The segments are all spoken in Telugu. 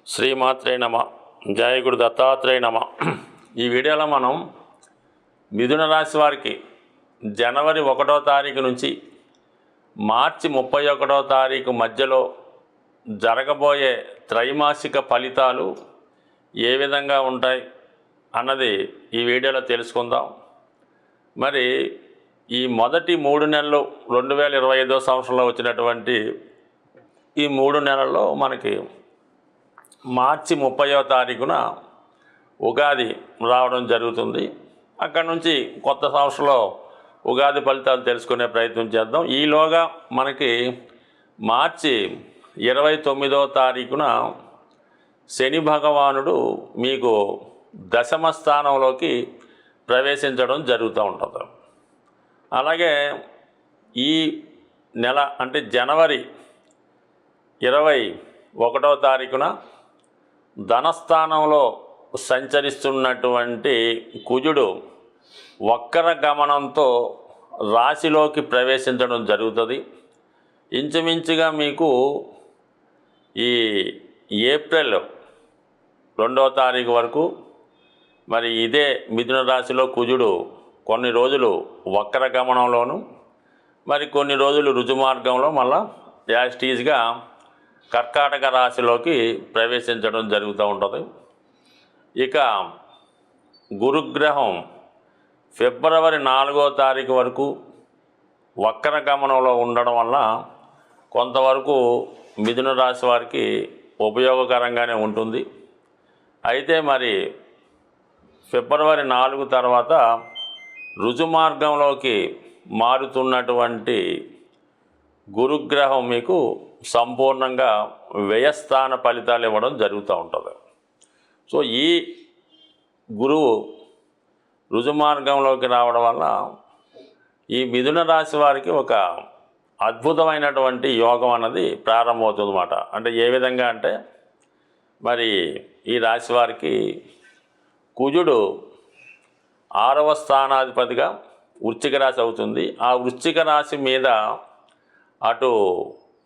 శ్రీమాత్రే నమ. జయ గురు దత్తాత్రేయ నమ. ఈ వీడియోలో మనం మిథున రాశి వారికి జనవరి 1వ తారీఖు నుంచి మార్చి 31వ తారీఖు మధ్యలో జరగబోయే త్రైమాసిక ఫలితాలు ఏ విధంగా ఉంటాయి అన్నది ఈ వీడియోలో తెలుసుకుందాం. మరి ఈ మొదటి 3 నెలలు 2025వ సంవత్సరంలో వచ్చినటువంటి ఈ 3 నెలల్లో మనకి మార్చి 30వ తారీఖున ఉగాది రావడం జరుగుతుంది. అక్కడి నుంచి కొత్త సంవత్సరంలో ఉగాది ఫలితాలు తెలుసుకునే ప్రయత్నం చేద్దాం. ఈలోగా మనకి మార్చి 29వ తారీఖున శని భగవానుడు మీకు దశమ స్థానంలోకి ప్రవేశించడం జరుగుతూ ఉంటుంది. అలాగే ఈ నెల అంటే జనవరి 21వ తారీఖున ధనస్థానంలో సంచరిస్తున్నటువంటి కుజుడు వక్ర గమనంతో రాశిలోకి ప్రవేశించడం జరుగుతుంది. ఇంచుమించుగా మీకు ఈ ఏప్రిల్ 2వ తారీఖు వరకు మరి ఇదే మిథున రాశిలో కుజుడు కొన్ని రోజులు వక్ర గమనంలోను మరి కొన్ని రోజులు రుజుమార్గంలో మళ్ళా యాస్టీజ్గా కర్కాటక రాశిలోకి ప్రవేశించడం జరుగుతూ ఉంటుంది. ఇక గురుగ్రహం ఫిబ్రవరి 4వ తారీఖు వరకు వక్ర గమనంలో ఉండడం వల్ల కొంతవరకు మిథున రాశి వారికి ఉపయోగకరంగానే ఉంటుంది. అయితే మరి ఫిబ్రవరి 4 తర్వాత రుజుమార్గంలోకి మారుతున్నటువంటి గురుగ్రహం మీకు సంపూర్ణంగా వ్యయస్థాన ఫలితాలు ఇవ్వడం జరుగుతూ ఉంటుంది. సో ఈ గురువు రుజుమార్గంలోకి రావడం వల్ల ఈ మిథున రాశి వారికి ఒక అద్భుతమైనటువంటి యోగం అన్నది ప్రారంభమవుతుంది అన్నమాట. అంటే ఏ విధంగా అంటే మరి ఈ రాశి వారికి కుజుడు 6వ స్థానాధిపతిగా వృశ్చిక రాశి అవుతుంది. ఆ వృశ్చిక రాశి మీద అటు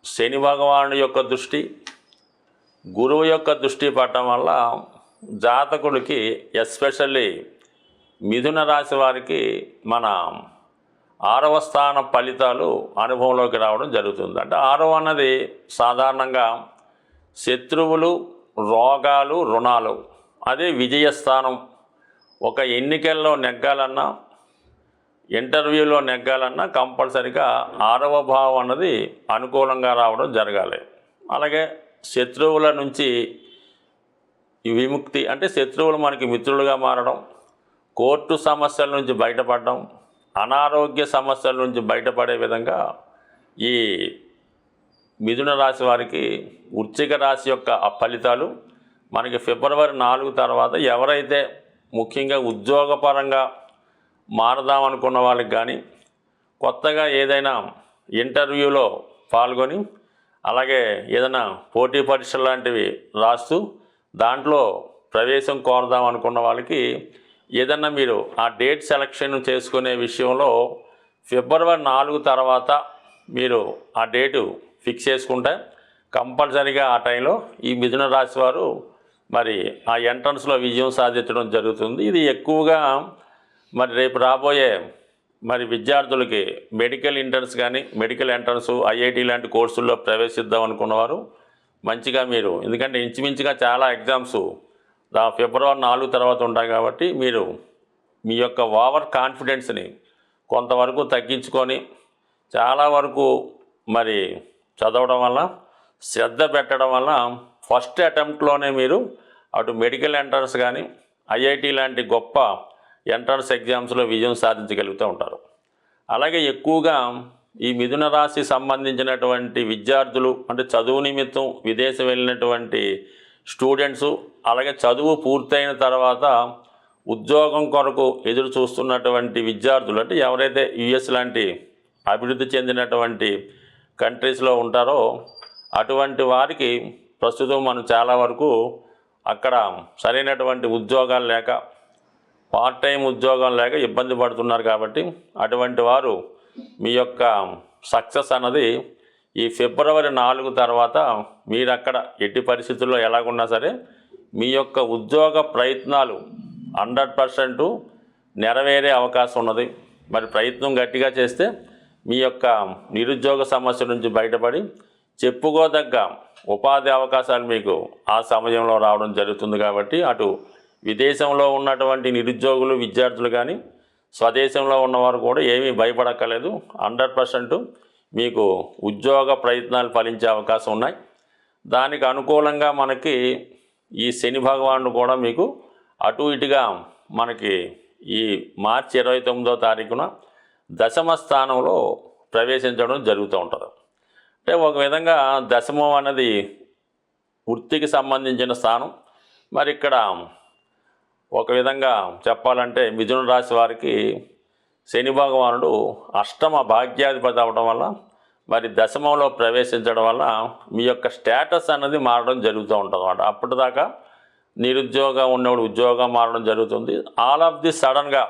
శని భగవానుడి యొక్క దృష్టి గురువు యొక్క దృష్టి పడటం వల్ల జాతకుడికి ఎస్పెషల్లీ మిథున రాశి వారికి మన 6వ స్థాన ఫలితాలు అనుభవంలోకి రావడం జరుగుతుంది. అంటే 6వ అన్నది సాధారణంగా శత్రువులు, రోగాలు, రుణాలు. అదే విజయస్థానం. ఒక ఎన్నికల్లో నెగ్గాలన్నా ఇంటర్వ్యూలో నెగ్గాలన్నా కంపల్సరిగా 6వ భావం అన్నది అనుకూలంగా రావడం జరగాలి. అలాగే శత్రువుల నుంచి విముక్తి అంటే శత్రువులు మనకి మిత్రులుగా మారడం, కోర్టు సమస్యల నుంచి బయటపడడం, అనారోగ్య సమస్యల నుంచి బయటపడే విధంగా ఈ మిథున రాశి వారికి వృశ్చిక రాశి యొక్క ఫలితాలు మనకి ఫిబ్రవరి 4 తర్వాత ఎవరైతే ముఖ్యంగా ఉద్యోగపరంగా మారదామనుకున్న వాళ్ళకి కానీ కొత్తగా ఏదైనా ఇంటర్వ్యూలో పాల్గొని అలాగే ఏదైనా పోటీ పరీక్షలు లాంటివి రాస్తూ దాంట్లో ప్రవేశం కోరదాం అనుకున్న వాళ్ళకి ఏదన్నా మీరు ఆ డేట్ సెలక్షన్ చేసుకునే విషయంలో ఫిబ్రవరి 4 తర్వాత మీరు ఆ డేటు ఫిక్స్ చేసుకుంటే కంపల్సరీగా ఆ టైంలో ఈ మిథున రాశి వారు మరి ఆ ఎంట్రన్స్లో విజయం సాధించడం జరుగుతుంది. ఇది ఎక్కువగా మరి రేపు రాబోయే మరి విద్యార్థులకి మెడికల్ ఎంట్రన్స్ కానీ మెడికల్ ఎంట్రన్స్ ఐఐటి లాంటి కోర్సుల్లో ప్రవేశిద్దాం అనుకున్నవారు మంచిగా మీరు ఎందుకంటే ఇంచుమించుగా చాలా ఎగ్జామ్స్ ఫిబ్రవరి 4 తర్వాత ఉంటాయి కాబట్టి మీరు మీ యొక్క ఓవర్ కాన్ఫిడెన్స్ని కొంతవరకు తగ్గించుకొని చాలా వరకు మరి చదవడం వల్ల శ్రద్ధ పెట్టడం వల్ల ఫస్ట్ అటెంప్ట్లోనే మీరు అటు మెడికల్ ఎంట్రన్స్ కానీ ఐఐటి లాంటి గొప్ప ఎంట్రన్స్ ఎగ్జామ్స్లో విజయం సాధించగలుగుతూ ఉంటారు. అలాగే ఎక్కువగా ఈ మిథున రాశి సంబంధించినటువంటి విద్యార్థులు అంటే చదువు నిమిత్తం విదేశం వెళ్ళినటువంటి స్టూడెంట్సు అలాగే చదువు పూర్తయిన తర్వాత ఉద్యోగం కొరకు ఎదురు చూస్తున్నటువంటి విద్యార్థులు అంటే ఎవరైతే యుఎస్ లాంటి అభివృద్ధి చెందినటువంటి కంట్రీస్లో ఉంటారో అటువంటి వారికి ప్రస్తుతం మనం చాలా వరకు అక్కడ సరైనటువంటి ఉద్యోగాలు లేక పార్ట్ టైం ఉద్యోగం లేక ఇబ్బంది పడుతున్నారు. కాబట్టి అటువంటి వారు మీ యొక్క సక్సెస్ అన్నది ఈ ఫిబ్రవరి 4 తర్వాత మీరు అక్కడ ఎట్టి పరిస్థితుల్లో ఎలాగున్నా సరే మీ యొక్క ఉద్యోగ ప్రయత్నాలు 100% నెరవేరే అవకాశం ఉన్నది. మరి ప్రయత్నం గట్టిగా చేస్తే మీ యొక్క నిరుద్యోగ సమస్య నుంచి బయటపడి చెప్పుకోదగ్గ ఉపాధి అవకాశాలు మీకు ఆ సమయంలో రావడం జరుగుతుంది. కాబట్టి అటు విదేశంలో ఉన్నటువంటి నిరుద్యోగులు విద్యార్థులు కానీ స్వదేశంలో ఉన్నవారు కూడా ఏమీ భయపడక్కర్లేదు. 100% మీకు ఉద్యోగ ప్రయత్నాలు ఫలించే అవకాశం ఉన్నాయి. దానికి అనుకూలంగా మనకి ఈ శని భగవానుడు కూడా మీకు అటు ఇటుగా మనకి ఈ మార్చి 29వ తారీఖున దశమ స్థానంలో ప్రవేశించడం జరుగుతూ ఉంటుంది. అంటే ఒక విధంగా దశమం అన్నది వృత్తికి సంబంధించిన స్థానం. మరి ఇక్కడ ఒక విధంగా చెప్పాలంటే మిథున రాశి వారికి శని భగవానుడు అష్టమ భాగ్యాధిపతి అవ్వడం వల్ల మరి దశమంలో ప్రవేశించడం వల్ల మీ యొక్క స్టేటస్ అన్నది మారడం జరుగుతూ ఉంటుంది అన్నమాట. అప్పటిదాకా నిరుద్యోగం ఉన్నప్పుడు ఉద్యోగం మారడం జరుగుతుంది. ఆల్ ఆఫ్ ది సడన్గా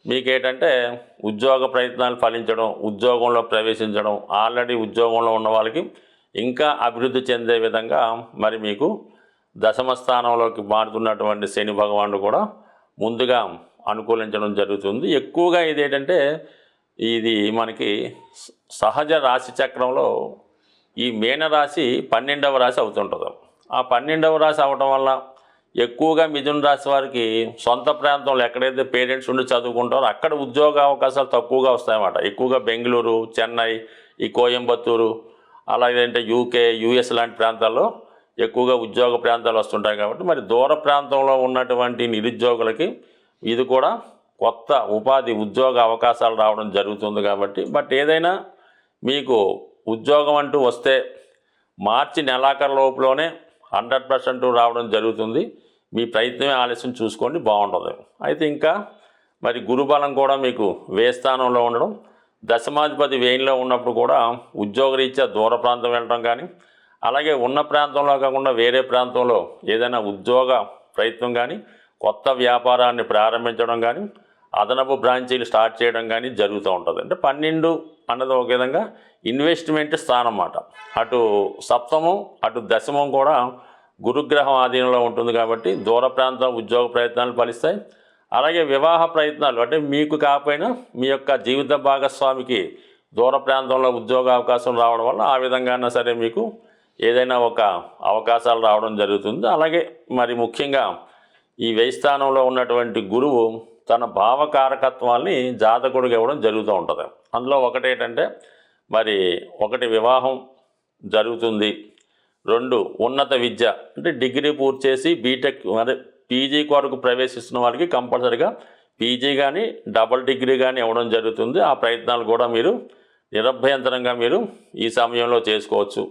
మీకేంటంటే ఉద్యోగ ప్రయత్నాలు ఫలించడం, ఉద్యోగంలో ప్రవేశించడం, ఆల్రెడీ ఉద్యోగంలో ఉన్న వాళ్ళకి ఇంకా అభివృద్ధి చెందే విధంగా మరి మీకు దశమ స్థానంలోకి మారుతున్నటువంటి శని భగవానుడు కూడా ముందుగా అనుకూలించడం జరుగుతుంది. ఎక్కువగా ఇదేంటంటే ఇది మనకి సహజ రాశి చక్రంలో ఈ మీనరాశి 12వ రాశి అవుతుంటుంది. ఆ 12వ రాశి అవటం వల్ల ఎక్కువగా మిథున రాశి వారికి సొంత ప్రాంతంలో ఎక్కడైతే పేరెంట్స్ ఉండి చదువుకుంటారో అక్కడ ఉద్యోగ అవకాశాలు తక్కువగా వస్తాయన్నమాట. ఎక్కువగా బెంగళూరు, చెన్నై, ఈ కోయంబత్తూరు, అలాగేంటే యూకే, యూఎస్ లాంటి ప్రాంతాల్లో ఎక్కువగా ఉద్యోగ ప్రాంతాలు వస్తుంటాయి. కాబట్టి మరి దూర ప్రాంతంలో ఉన్నటువంటి నిరుద్యోగులకి ఇది కూడా కొత్త ఉపాధి ఉద్యోగ అవకాశాలు రావడం జరుగుతుంది. కాబట్టి బట్ ఏదైనా మీకు ఉద్యోగం అంటూ వస్తే మార్చి నెలాఖరు లోపులోనే 100% రావడం జరుగుతుంది. మీ ప్రయత్నమే ఆలస్యం చూసుకోండి, బాగుంటుంది. అయితే ఇంకా మరి గురుబలం కూడా మీకు వ్యయ స్థానంలో ఉండడం, దశమాధిపతి వ్యయంలో ఉన్నప్పుడు కూడా ఉద్యోగరీత్యా దూర ప్రాంతం వెళ్ళడం కానీ, అలాగే ఉన్న ప్రాంతంలో కాకుండా వేరే ప్రాంతంలో ఏదైనా ఉద్యోగ ప్రయత్నం కానీ, కొత్త వ్యాపారాన్ని ప్రారంభించడం కానీ, అదనపు బ్రాంచీలు స్టార్ట్ చేయడం కానీ జరుగుతూ ఉంటుంది. అంటే 12 అన్నది ఒక విధంగా ఇన్వెస్ట్మెంట్ స్థానం అన్నమాట. అటు సప్తమం అటు దశమం కూడా గురుగ్రహం ఆధీనంలో ఉంటుంది. కాబట్టి దూర ప్రాంతం ఉద్యోగ ప్రయత్నాలు ఫలిస్తాయి. అలాగే వివాహ ప్రయత్నాలు అంటే మీకు కాకపోయినా మీ యొక్క జీవిత భాగస్వామికి దూర ప్రాంతంలో ఉద్యోగ అవకాశం రావడం వల్ల ఆ విధంగా సరే మీకు ఏదైనా ఒక అవకాశాలు రావడం జరుగుతుంది. అలాగే మరి ముఖ్యంగా ఈ వ్యయ స్థానంలో ఉన్నటువంటి గురువు తన భావకారకత్వాన్ని జాతకుడికి ఇవ్వడం జరుగుతూ ఉంటుంది. అందులో ఒకటేంటంటే మరి ఒకటి వివాహం జరుగుతుంది, 2 ఉన్నత విద్య అంటే డిగ్రీ పూర్తి చేసి బీటెక్ మరి పీజీ కొరకు ప్రవేశిస్తున్న వాళ్ళకి కంపల్సరీగా పీజీ కానీ డబుల్ డిగ్రీ కానీ ఇవ్వడం జరుగుతుంది. ఆ ప్రయత్నాలు కూడా మీరు నిరభ్యంతరంగా మీరు ఈ సమయంలో చేసుకోవచ్చు.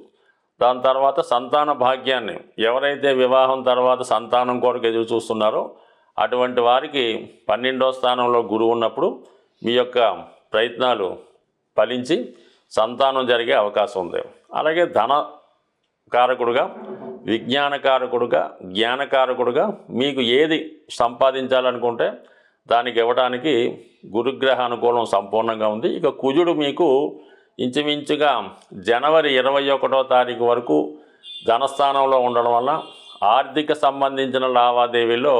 దాని తర్వాత సంతాన భాగ్యాన్ని ఎవరైతే వివాహం తర్వాత సంతానం కొరకు ఎదురు చూస్తున్నారో అటువంటి వారికి 12వ స్థానంలో గురువు ఉన్నప్పుడు మీ యొక్క ప్రయత్నాలు ఫలించి సంతానం జరిగే అవకాశం ఉంది. అలాగే ధన కారకుడుగా, విజ్ఞానకారకుడుగా, జ్ఞానకారకుడుగా మీకు ఏది సంపాదించాలనుకుంటే దానికి ఇవ్వడానికి గురుగ్రహ అనుకూలం సంపూర్ణంగా ఉంది. ఇక కుజుడు మీకు ఇంచుమించుగా జనవరి 21వ తారీఖు వరకు ధనస్థానంలో ఉండడం వల్ల ఆర్థిక సంబంధించిన లావాదేవీల్లో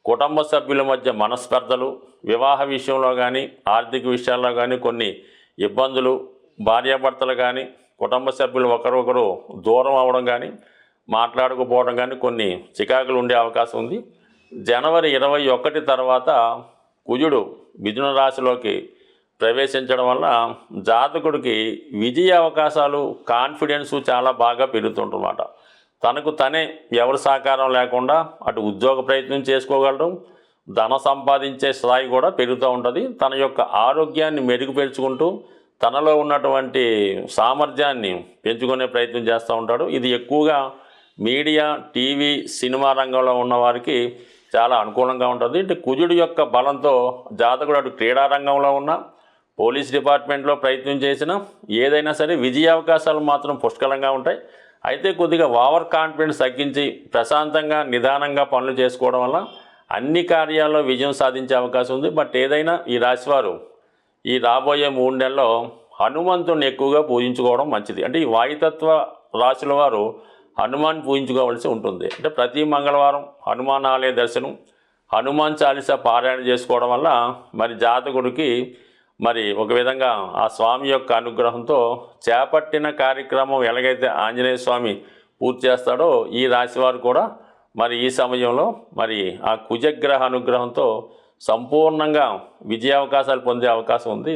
కుటుంబ సభ్యుల మధ్య మనస్పర్ధలు, వివాహ విషయంలో కానీ ఆర్థిక విషయాల్లో కానీ కొన్ని ఇబ్బందులు, భార్యాభర్తలు కానీ కుటుంబ సభ్యులు ఒకరొకరు దూరం అవ్వడం కానీ మాట్లాడకపోవడం కానీ కొన్ని చికాకులు ఉండే అవకాశం ఉంది. జనవరి 21 తర్వాత కుజుడు మిథున రాశిలోకి ప్రవేశించడం వల్ల జాతకుడికి విజయ అవకాశాలు, కాన్ఫిడెన్సు చాలా బాగా పెరుగుతుంటన్నమాట. తనకు తనే ఎవరి సహకారం లేకుండా అటు ఉద్యోగ ప్రయత్నం చేసుకోగలడు, ధన సంపాదించే స్థాయి కూడా పెరుగుతూ ఉంటుంది. తన యొక్క ఆరోగ్యాన్ని మెరుగుపరుచుకుంటూ తనలో ఉన్నటువంటి సామర్థ్యాన్ని పెంచుకునే ప్రయత్నం చేస్తూ ఉంటాడు. ఇది ఎక్కువగా మీడియా, టీవీ, సినిమా రంగంలో ఉన్నవారికి చాలా అనుకూలంగా ఉంటుంది. అంటే కుజుడు యొక్క బలంతో జాతకుడు అటు క్రీడా రంగంలో ఉన్న, పోలీస్ డిపార్ట్మెంట్లో ప్రయత్నం చేసినా ఏదైనా సరే విజయ అవకాశాలు మాత్రం పుష్కలంగా ఉంటాయి. అయితే కొద్దిగా ఓవర్ కాన్ఫిడెన్స్ తగ్గించి ప్రశాంతంగా నిదానంగా పనులు చేసుకోవడం వల్ల అన్ని కార్యాల్లో విజయం సాధించే అవకాశం ఉంది. బట్ ఏదైనా ఈ రాశివారు ఈ రాబోయే 3 నెలల్లో హనుమంతుడిని ఎక్కువగా పూజించుకోవడం మంచిది. అంటే ఈ వాయుతత్వ రాశుల వారు హనుమాన్ పూజించుకోవాల్సి ఉంటుంది. అంటే ప్రతి మంగళవారం హనుమాన్ ఆలయ దర్శనం, హనుమాన్ చాలీసా పారాయణ చేసుకోవడం వల్ల మరి జాతకుడికి మరి ఒక విధంగా ఆ స్వామి యొక్క అనుగ్రహంతో చేపట్టిన కార్యక్రమం ఎలాగైతే ఆంజనేయ స్వామి పూర్తి చేస్తాడో ఈ రాశివారు కూడా మరి ఈ సమయంలో మరి ఆ కుజగ్రహ అనుగ్రహంతో సంపూర్ణంగా విజయావకాశాలు పొందే అవకాశం ఉంది.